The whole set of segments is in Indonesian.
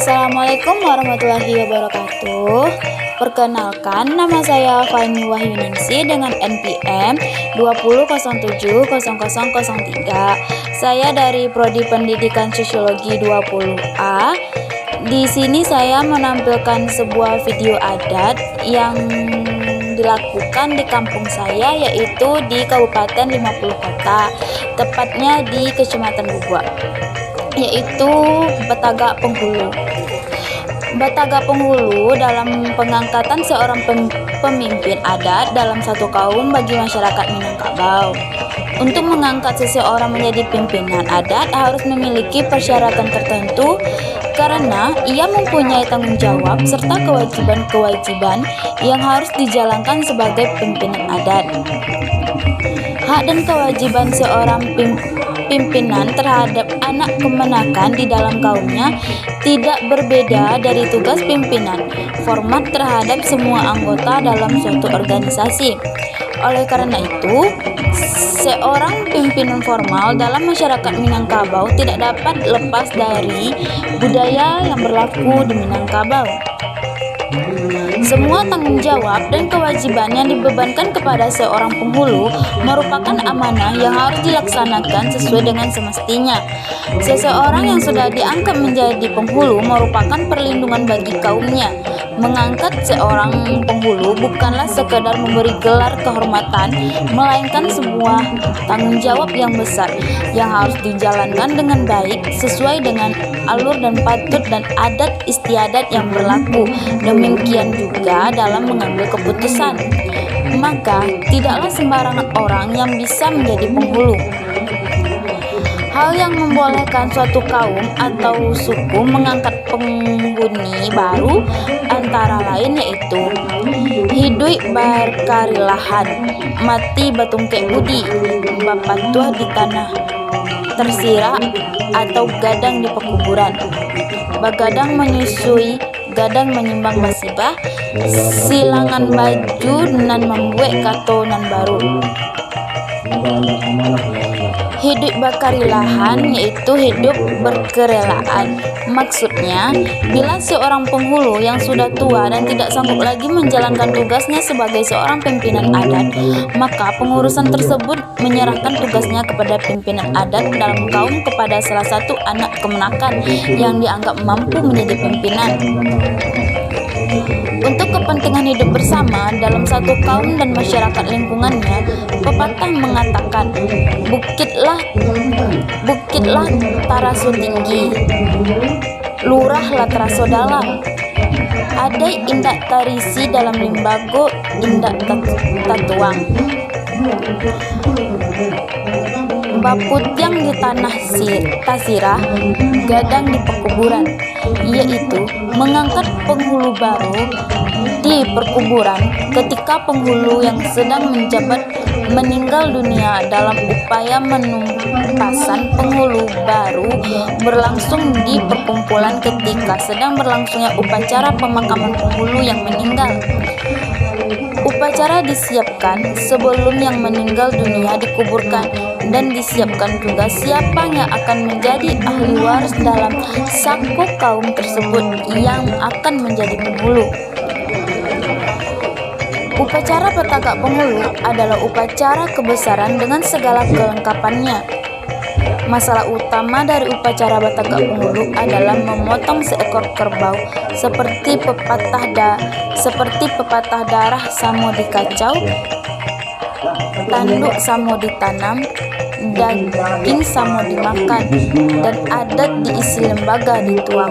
Assalamualaikum warahmatullahi wabarakatuh. Perkenalkan, nama saya Fahmi Wahyuningsi dengan NPM 20070003. Saya dari Prodi Pendidikan Sosiologi 20A. Di sini saya menampilkan sebuah video adat yang dilakukan di kampung saya, yaitu di Kabupaten 50 Kota, tepatnya di Kecamatan Gugua, yaitu Batagak Penghulu. Batagak Penghulu dalam pengangkatan seorang pemimpin adat dalam satu kaum bagi masyarakat Minangkabau. Untuk mengangkat seseorang menjadi pimpinan adat harus memiliki persyaratan tertentu karena ia mempunyai tanggung jawab serta kewajiban-kewajiban yang harus dijalankan sebagai pimpinan adat. Hak dan kewajiban seorang pimpinan terhadap anak kemenakan di dalam kaumnya tidak berbeda dari tugas pimpinan format terhadap semua anggota dalam suatu organisasi. Oleh karena itu, seorang pimpinan formal dalam masyarakat Minangkabau tidak dapat lepas dari budaya yang berlaku di Minangkabau. Semua tanggung jawab dan kewajiban yang dibebankan kepada seorang penghulu merupakan amanah yang harus dilaksanakan sesuai dengan semestinya. Seseorang yang sudah diangkat menjadi penghulu merupakan perlindungan bagi kaumnya. Mengangkat seorang penghulu bukanlah sekedar memberi gelar kehormatan, melainkan sebuah tanggung jawab yang besar yang harus dijalankan dengan baik sesuai dengan alur dan patut dan adat istiadat yang berlaku. Demikian juga dalam mengambil keputusan. Maka tidaklah sembarangan orang yang bisa menjadi penghulu. Hal yang membolehkan suatu kaum atau suku mengangkat penghuni baru antara lain yaitu hidup berkarilahan, mati batungke budi, bapatuah di tanah tersirak atau gadang di pekuburan, bagadang menyusui, gadang menyimbang basibah, silangan baju nan membuat kato nan baru. Hidup berkarilahan yaitu hidup berkerelaan. Maksudnya, bila seorang penghulu yang sudah tua dan tidak sanggup lagi menjalankan tugasnya sebagai seorang pimpinan adat, maka pengurusan tersebut menyerahkan tugasnya kepada pimpinan adat dalam kaum kepada salah satu anak kemenakan yang dianggap mampu menjadi pimpinan. Untuk kepentingan hidup bersama dalam satu kaum dan masyarakat lingkungannya, pepatah mengatakan, bukitlah taraso tinggi, lurahlah taraso dalam. Adai indak tarisi dalam limbago, indak tatuang. Baput yang di tanah tasirah, gadang di pekuburan, yaitu mengangkat penghulu baru di perkuburan ketika penghulu yang sedang menjabat meninggal dunia. Dalam upaya menumpasan penghulu baru berlangsung di perkumpulan ketika sedang berlangsungnya upacara pemakaman penghulu yang meninggal. Upacara disiapkan sebelum yang meninggal dunia dikuburkan dan disiapkan juga siapa yang akan menjadi ahli waris dalam saku kaum tersebut yang akan menjadi penghulu. Upacara Batagak Penghulu adalah upacara kebesaran dengan segala kelengkapannya. Masalah utama dari upacara Batagak Penghulu adalah memotong seekor kerbau seperti pepatah darah samo dikacau, tanduk samo ditanam, daging samo dimakan, dan adat diisi lembaga dituang.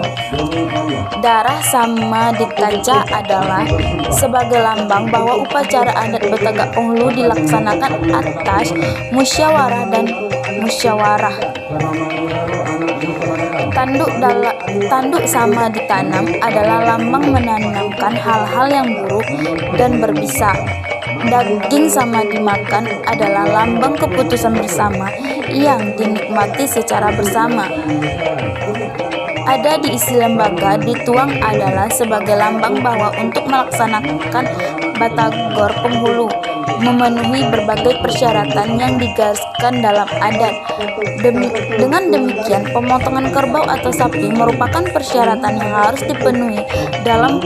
Darah sama dikaca adalah sebagai lambang bahwa upacara adat Batagak Penghulu dilaksanakan atas musyawarah dan musyawarah. Tanduk sama ditanam adalah lambang menanamkan hal-hal yang buruk dan berbisa. Daging sama dimakan adalah lambang keputusan bersama yang dinikmati secara bersama. Ada diisi lembaga dituang adalah sebagai lambang bahwa untuk melaksanakan Batagor Penghulu memenuhi berbagai persyaratan yang digariskan dalam adat. Dengan demikian, pemotongan kerbau atau sapi merupakan persyaratan yang harus dipenuhi dalam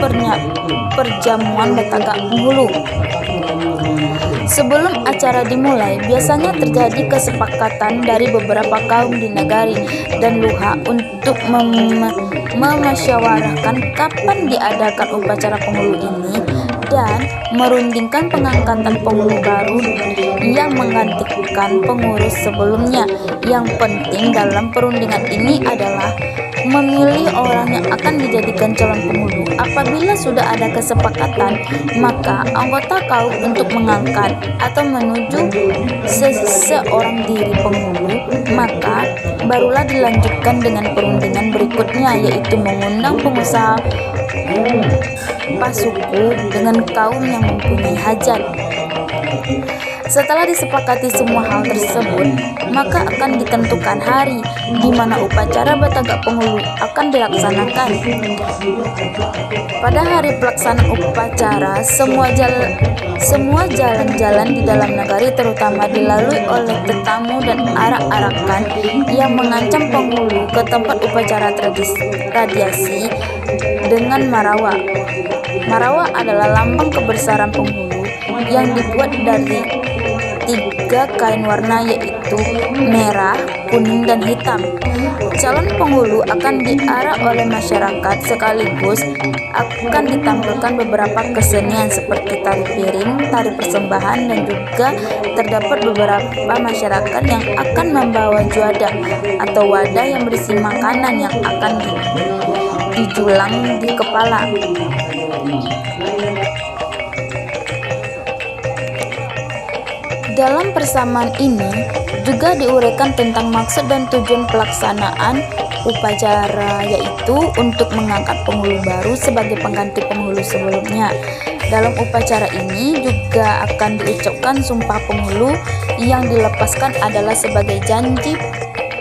perjamuan Batak Penghulu. Sebelum acara dimulai, biasanya terjadi kesepakatan dari beberapa kaum di Nagari dan Luha untuk memusyawarahkan kapan diadakan upacara penghulu ini dan merundingkan pengangkatan penghulu baru yang menggantikan pengurus sebelumnya. Yang penting dalam perundingan ini adalah memilih orang yang akan dijadikan calon penghulu. Apabila sudah ada kesepakatan, maka anggota kaum untuk mengangkat atau menuju seseorang diri penghulu, maka barulah dilanjutkan dengan perundingan berikutnya, yaitu mengundang pengusaha pasuku dengan kaum yang mempunyai hajat. Setelah disepakati semua hal tersebut, maka akan ditentukan hari di mana upacara Batagak Penghulu akan dilaksanakan. Pada hari pelaksanaan upacara, semua jalan-jalan di dalam nagari terutama dilalui oleh tetamu dan arak-arakan yang mengancam penghulu ke tempat upacara radiasi dengan marawa. Marawa adalah lambang kebesaran penghulu yang dibuat dari 3 kain warna, yaitu merah, kuning, dan hitam. Calon penghulu akan diarak oleh masyarakat, sekaligus akan ditampilkan beberapa kesenian seperti tari piring, tari persembahan, dan juga terdapat beberapa masyarakat yang akan membawa juada atau wadah yang berisi makanan yang akan dijulang di kepala. Dalam persamaan ini juga diuraikan tentang maksud dan tujuan pelaksanaan upacara, yaitu untuk mengangkat penghulu baru sebagai pengganti penghulu sebelumnya. Dalam upacara ini juga akan diucapkan sumpah penghulu yang dilepaskan adalah sebagai janji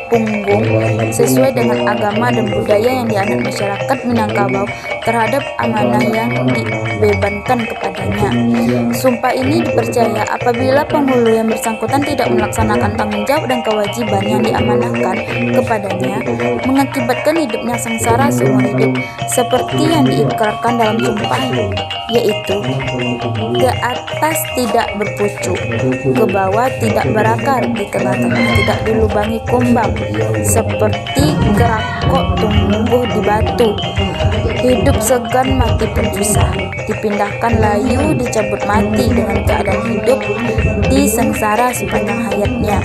punggung sesuai dengan agama dan budaya yang dianut masyarakat Minangkabau terhadap amanah yang dibebankan kepadanya. Sumpah ini dipercaya apabila penghulu yang bersangkutan tidak melaksanakan tanggung jawab dan kewajiban yang diamanahkan kepadanya, mengakibatkan hidupnya sengsara seumur hidup, seperti yang diikrarkan dalam sumpah, yaitu ke atas tidak berpucuk, ke bawah tidak berakar, di tengah-tengah tidak dilubangi kumbang, seperti kerakok tumbuh di batu, hidup segan mati pun susah, dipindahkan layu dicabut mati dengan keadaan hidup di sengsara sepanjang hayatnya.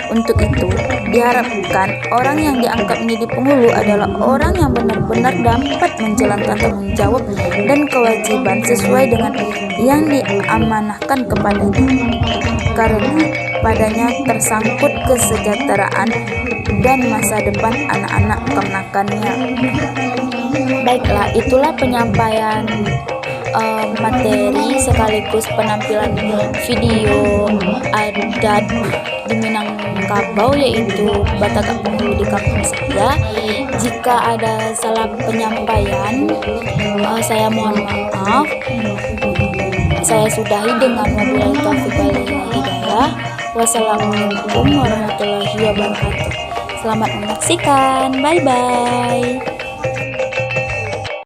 Untuk itu diharapkan orang yang diangkat menjadi penghulu adalah orang yang benar-benar dapat menjalankan tanggung jawab dan kewajiban sesuai dengan yang diamanahkan kepadanya, karena padanya tersangkut kesejahteraan dan masa depan anak-anak keponakannya. Baiklah, itulah penyampaian materi sekaligus penampilan video adat di Minangkabau, yaitu Batagak Penghulu di kampung saya. Jika ada salah penyampaian, saya mohon maaf. Saya sudahi dengan wabillahi taufiq wal hidayah. Wassalamualaikum warahmatullahi wabarakatuh. Selamat menyaksikan. Bye bye.